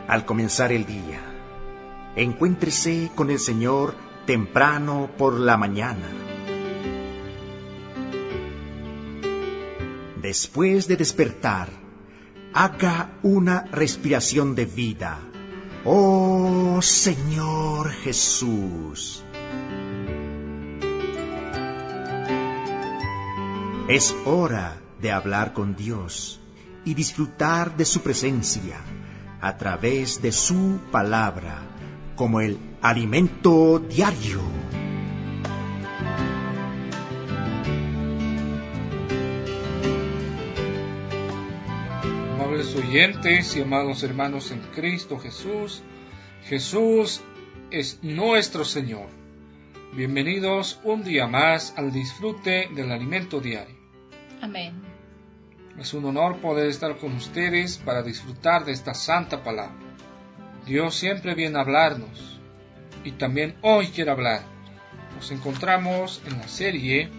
al comenzar el día. Encuéntrese con el Señor temprano por la mañana. Después de despertar, haga una respiración de vida. ¡Oh, Señor Jesús! Es hora de hablar con Dios y disfrutar de su presencia a través de su palabra como el alimento diario. Amables oyentes y amados hermanos en Cristo Jesús, Jesús es nuestro Señor. Bienvenidos un día más al disfrute del alimento diario. Amén. Es un honor poder estar con ustedes para disfrutar de esta santa palabra. Dios siempre viene a hablarnos y también hoy quiere hablar. Nos encontramos en la serie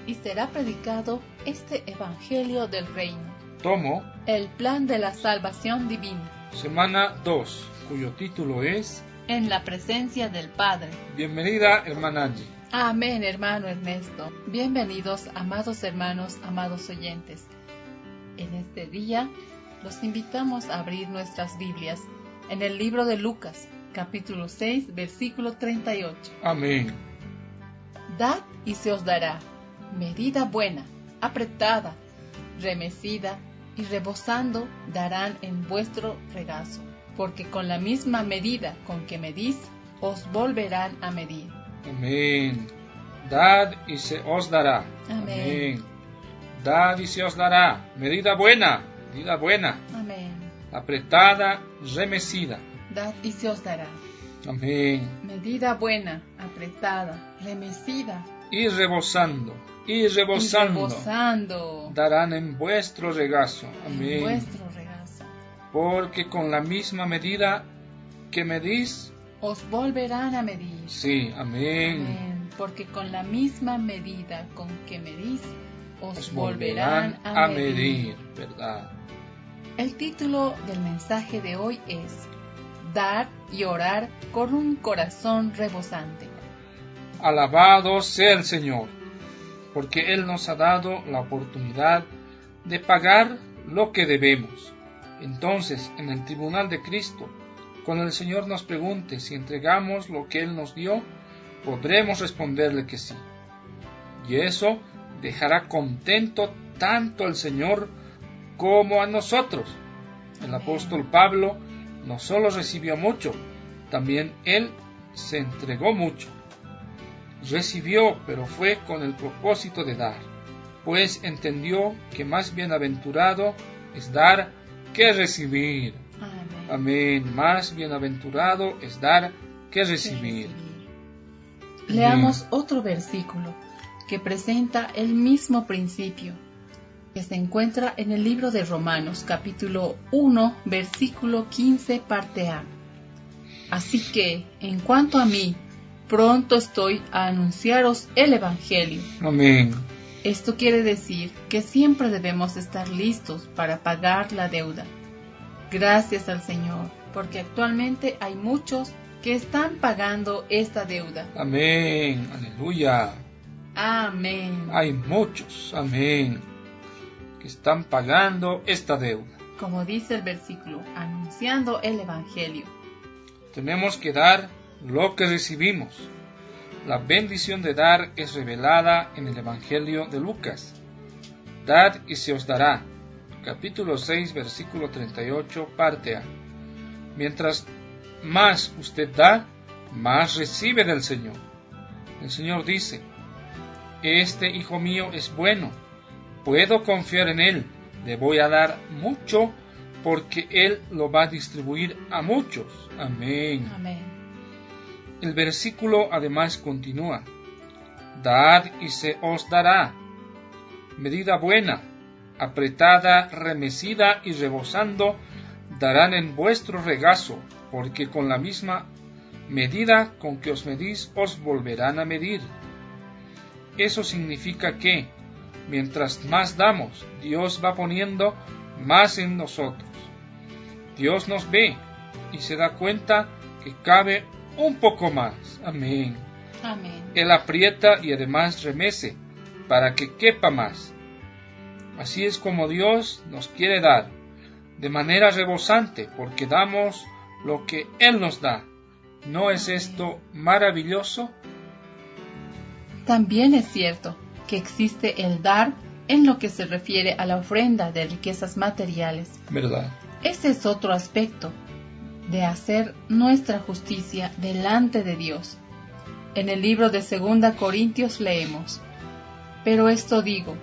Y será predicado este Evangelio del Reino, Tomo, el plan de la salvación divina, semana 2, cuyo título es en la presencia del Padre. Bienvenida, hermana Angie. Amén, hermano Ernesto. Bienvenidos, amados hermanos, amados oyentes. En este día los invitamos a abrir nuestras Biblias en el libro de Lucas, capítulo 6, versículo 38. Amén. Dad y se os dará, medida buena, apretada, remecida y rebosando darán en vuestro regazo, porque con la misma medida con que medís, os volverán a medir. Amén. Dad y se os dará. Amén. Dad y se os dará. Medida buena. Amén. Apretada, remecida. Dad y se os dará. Amén. Medida buena, apretada, remecida Y rebosando. y rebosando Darán en vuestro regazo. en Amén. vuestro regazo. Porque con la misma medida que medís. Os volverán a medir. Sí, amén. Amén. Porque con la misma medida con que medís, os Os volverán volverán a a medir. medir. ¿Verdad? El título del mensaje de hoy es Dar y orar con un corazón rebosante. Alabado sea el Señor, porque Él nos ha dado la oportunidad de pagar lo que debemos. Entonces, en el tribunal de Cristo, cuando el Señor nos pregunte si entregamos lo que Él nos dio, podremos responderle que sí. Y eso dejará contento tanto al Señor como a nosotros. El apóstol Pablo no solo recibió mucho, también él se entregó mucho. Recibió, pero fue con el propósito de dar, pues entendió que más bienaventurado es dar que recibir. Amén. Amén. Más bienaventurado es dar que recibir. Leamos otro versículo que presenta el mismo principio, que se encuentra en el libro de Romanos, capítulo 1, versículo 15, parte A. Así que, en cuanto a mí, pronto estoy a anunciaros el Evangelio. Amén. Esto quiere decir que siempre debemos estar listos para pagar la deuda. Gracias al Señor, porque actualmente hay muchos que están pagando esta deuda. Amén. Aleluya. Amén. Hay muchos, amén, que están pagando esta deuda. Como dice el versículo, anunciando el Evangelio. Tenemos que dar lo que recibimos. La bendición de dar es revelada en el Evangelio de Lucas. Dad y se os dará. Capítulo 6, versículo 38, parte A. Mientras más usted da, más recibe del Señor. El Señor dice: este hijo mío es bueno, puedo confiar en él, le voy a dar mucho porque él lo va a distribuir a muchos. Amén. Amén. El versículo además continúa: dad y se os dará. Medida buena, apretada, remecida y rebosando, darán en vuestro regazo, porque con la misma medida con que os medís, os volverán a medir. Eso significa que, mientras más damos, Dios va poniendo más en nosotros. Dios nos ve y se da cuenta que cabe un poco más. Amén. Amén. Él aprieta y además remece para que quepa más. Así es como Dios nos quiere dar, de manera rebosante, porque damos lo que Él nos da. ¿No es esto maravilloso? También es cierto que existe el dar en lo que se refiere a la ofrenda de riquezas materiales. ¿Verdad? Ese es otro aspecto de hacer nuestra justicia delante de Dios. En el libro de 2 Corintios leemos: pero esto digo,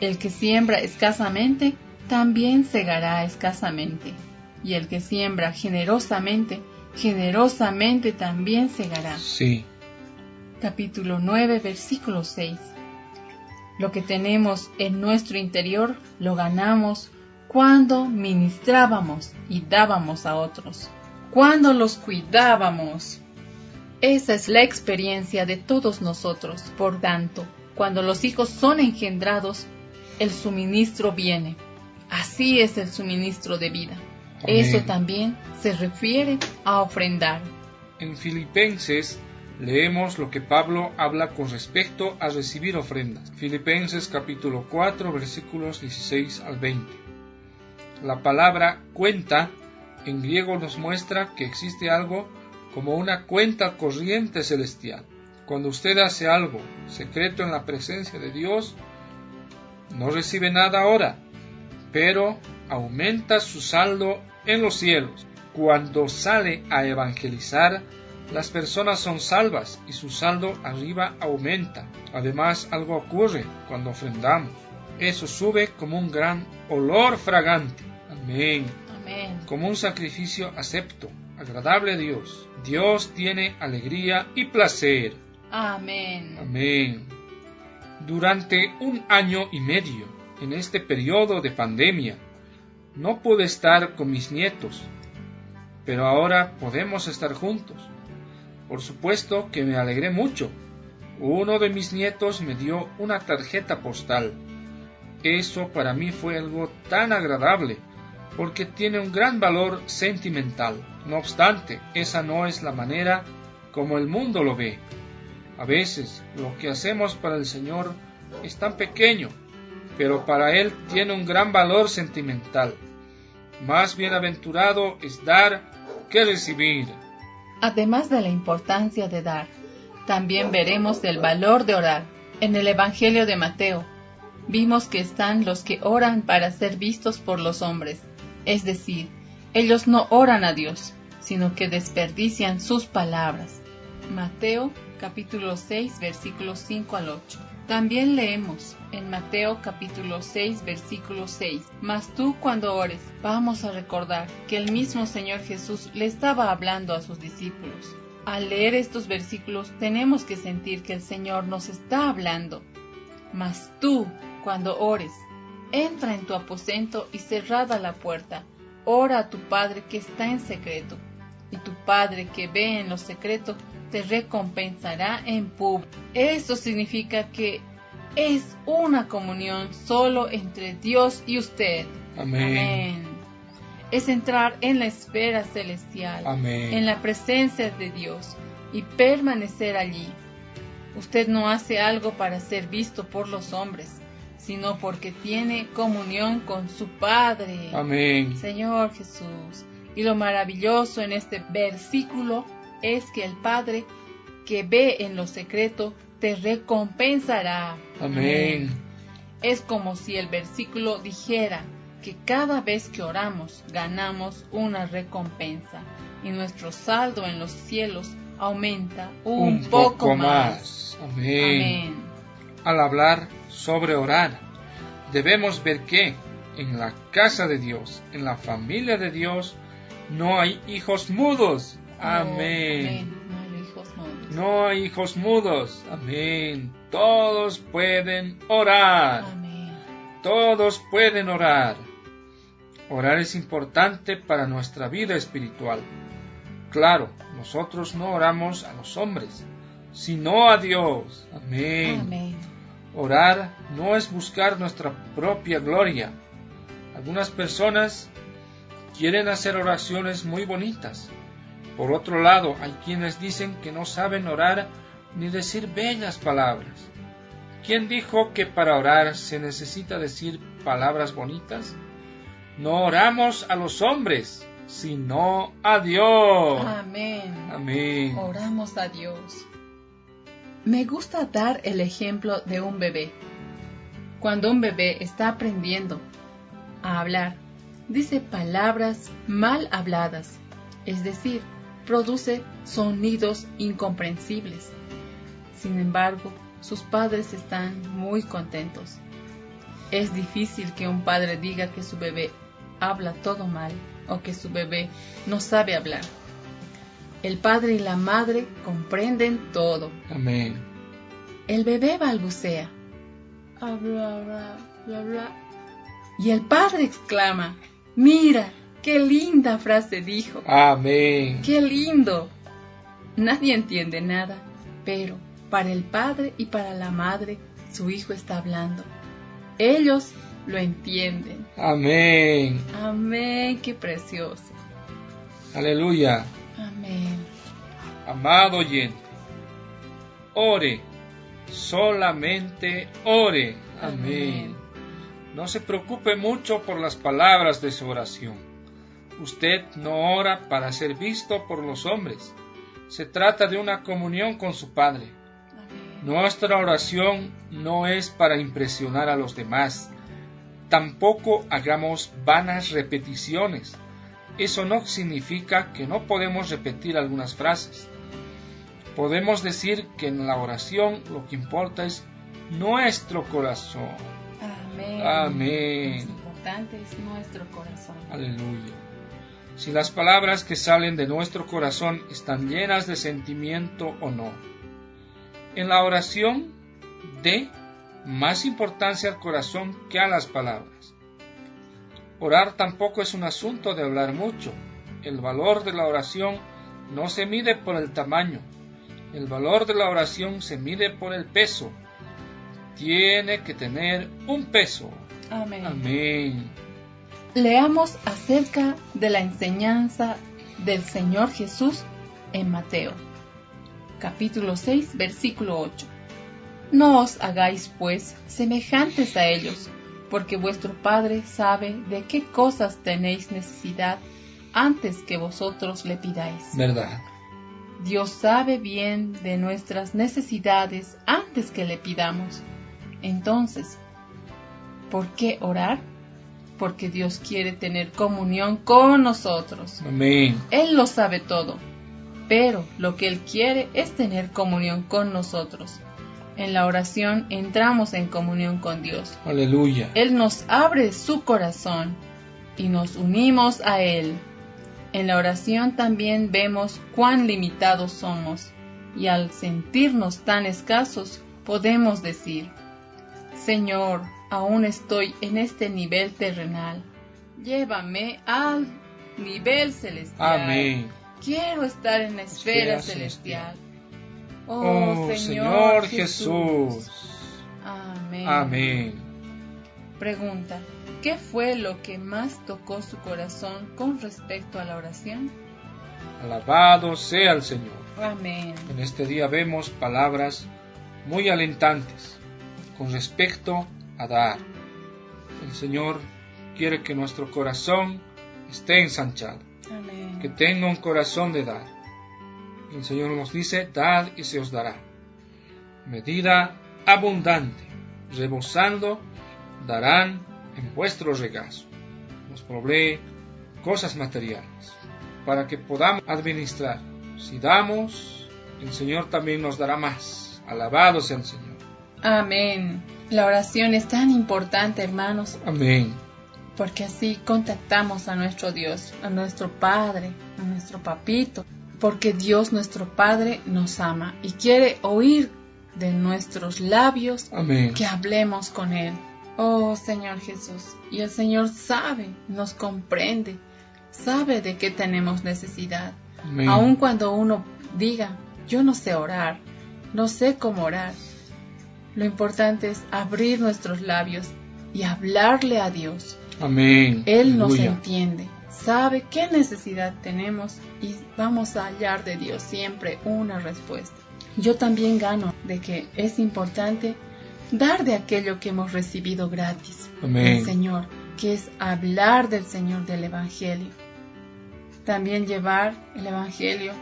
el que siembra escasamente, también segará escasamente, y el que siembra generosamente, generosamente también segará. Sí. Capítulo 9, versículo 6. Lo que tenemos en nuestro interior lo ganamos cuando ministrábamos y dábamos a otros, cuando los cuidábamos. Esa es la experiencia de todos nosotros. Por tanto, cuando los hijos son engendrados, el suministro viene. Así es el suministro de vida. Amén. Eso también se refiere a ofrendar. En Filipenses leemos lo que Pablo habla con respecto a recibir ofrendas. Filipenses capítulo 4, versículos 16 al 20. La palabra cuenta en griego nos muestra que existe algo como una cuenta corriente celestial. Cuando usted hace algo secreto en la presencia de Dios, no recibe nada ahora, pero aumenta su saldo en los cielos. Cuando sale a evangelizar, las personas son salvas y su saldo arriba aumenta. Además, algo ocurre cuando ofrendamos. Eso sube como un gran olor fragante. Amén. Amén. Como un sacrificio acepto, agradable a Dios. Dios tiene alegría y placer. Amén. Amén. Durante 1 año y medio, en este periodo de pandemia, no pude estar con mis nietos, pero ahora podemos estar juntos. Por supuesto que me alegré mucho. Uno de mis nietos me dio una tarjeta postal. Eso para mí fue algo tan agradable, porque tiene un gran valor sentimental. No obstante, esa no es la manera como el mundo lo ve. A veces, lo que hacemos para el Señor es tan pequeño, pero para Él tiene un gran valor sentimental. Más bienaventurado es dar que recibir. Además de la importancia de dar, también veremos el valor de orar. En el Evangelio de Mateo, vimos que están los que oran para ser vistos por los hombres. Es decir, ellos no oran a Dios, sino que desperdician sus palabras. Mateo capítulo 6, versículos 5 al 8. También leemos en Mateo capítulo 6, versículo 6. Mas tú cuando ores, vamos a recordar que el mismo Señor Jesús le estaba hablando a sus discípulos. Al leer estos versículos tenemos que sentir que el Señor nos está hablando. Mas tú cuando ores, entra en tu aposento y cerrada la puerta, ora a tu Padre que está en secreto, y tu Padre que ve en lo secreto te recompensará en público. Esto significa que es una comunión solo entre Dios y usted. Amén. Amén. Es entrar en la esfera celestial, Amén. en la presencia de Dios y permanecer allí. Usted no hace algo para ser visto por los hombres, sino porque tiene comunión con su Padre. Amén. Señor Jesús. Y lo maravilloso en este versículo es que el Padre que ve en lo secreto te recompensará. Amén. Es como si el versículo dijera que cada vez que oramos ganamos una recompensa y nuestro saldo en los cielos aumenta un poco más. Amén. Amén. Al hablar sobre orar, debemos ver que en la casa de Dios, en la familia de Dios, no hay hijos mudos. Amén. No hay hijos mudos. No hay hijos mudos. Amén. Todos pueden orar. Amén. Todos pueden orar. Orar es importante para nuestra vida espiritual. Claro, nosotros no oramos a los hombres, sino a Dios. Amén. Amén. Orar no es buscar nuestra propia gloria. Algunas personas quieren hacer oraciones muy bonitas. Por otro lado, hay quienes dicen que no saben orar ni decir bellas palabras. ¿Quién dijo que para orar se necesita decir palabras bonitas? No oramos a los hombres, sino a Dios. Amén. Amén. Oramos a Dios. Me gusta dar el ejemplo de un bebé. Cuando un bebé está aprendiendo a hablar, dice palabras mal habladas, es decir, produce sonidos incomprensibles. Sin embargo, sus padres están muy contentos. Es difícil que un padre diga que su bebé habla todo mal o que su bebé no sabe hablar. El padre y la madre comprenden todo. Amén. El bebé balbucea. Bla, bla, bla, bla. Y el padre exclama: ¡Mira! ¡Qué linda frase dijo! Amén. ¡Qué lindo! Nadie entiende nada, pero para el padre y para la madre, su hijo está hablando. Ellos lo entienden. Amén. Amén, qué precioso. Aleluya. Amén. Amado oyente, ore, solamente ore. Amén. No se preocupe mucho por las palabras de su oración. Usted no ora para ser visto por los hombres. Se trata de una comunión con su Padre. Nuestra oración no es para impresionar a los demás. Tampoco hagamos vanas repeticiones. Eso no significa que no podemos repetir algunas frases. Podemos decir que en la oración lo que importa es nuestro corazón. Amén. Amén. Lo importante es nuestro corazón. Aleluya. Si las palabras que salen de nuestro corazón están llenas de sentimiento o no. En la oración, dé más importancia al corazón que a las palabras. Orar tampoco es un asunto de hablar mucho. El valor de la oración no se mide por el tamaño. El valor de la oración se mide por el peso. Tiene que tener un peso. Amén. Amén. Leamos acerca de la enseñanza del Señor Jesús en Mateo, capítulo 6, versículo 8. No os hagáis, pues, semejantes a ellos, porque vuestro Padre sabe de qué cosas tenéis necesidad antes que vosotros le pidáis. ¿Verdad? Dios sabe bien de nuestras necesidades antes que le pidamos. Entonces, ¿por qué orar? Porque Dios quiere tener comunión con nosotros. Amén. Él lo sabe todo, pero lo que Él quiere es tener comunión con nosotros. En la oración entramos en comunión con Dios. Aleluya. Él nos abre su corazón y nos unimos a Él. En la oración también vemos cuán limitados somos y al sentirnos tan escasos podemos decir: Señor, aún estoy en este nivel terrenal. Llévame al nivel celestial. Amén. Quiero estar en la esfera celestial. Oh, Señor Jesús. Amén. Amén. Pregunta: ¿qué fue lo que más tocó su corazón con respecto a la oración? Alabado sea el Señor. Amén. En este día vemos palabras muy alentantes con respecto a dar. El Señor quiere que nuestro corazón esté ensanchado, Amén. que tenga un corazón de dar. El Señor nos dice: dad y se os dará. Medida abundante, rebosando, darán en vuestro regazo. Nos provee cosas materiales para que podamos administrar. Si damos, el Señor también nos dará más. Alabado sea el Señor. Amén. La oración es tan importante, hermanos, Amén. porque así contactamos a nuestro Dios, a nuestro Padre, a nuestro Papito, porque Dios nuestro Padre nos ama y quiere oír de nuestros labios Amén. que hablemos con Él. Oh Señor Jesús, y el Señor sabe, nos comprende, sabe de qué tenemos necesidad. Amén. Aun cuando uno diga: yo no sé orar, no sé cómo orar, lo importante es abrir nuestros labios y hablarle a Dios. Amén. Él nos Aleluya. entiende, sabe qué necesidad tenemos y vamos a hallar de Dios siempre una respuesta. Yo también gano de que es importante dar de aquello que hemos recibido gratis del Señor, que es hablar del Señor, del Evangelio. También llevar el Evangelio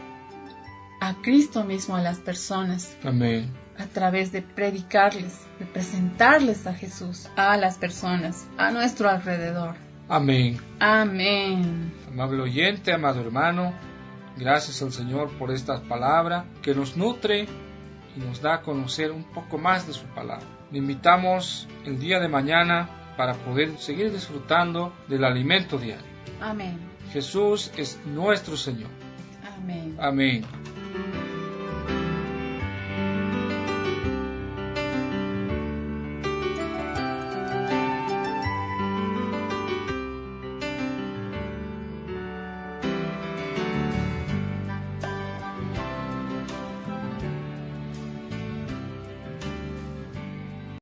a Cristo mismo a las personas. Amén. A través de predicarles, de presentarles a Jesús, a las personas, a nuestro alrededor. Amén. Amén. Amable oyente, amado hermano, gracias al Señor por esta palabra que nos nutre y nos da a conocer un poco más de su palabra. Le invitamos el día de mañana para poder seguir disfrutando del alimento diario. Amén. Jesús es nuestro Señor. Amén. Amén.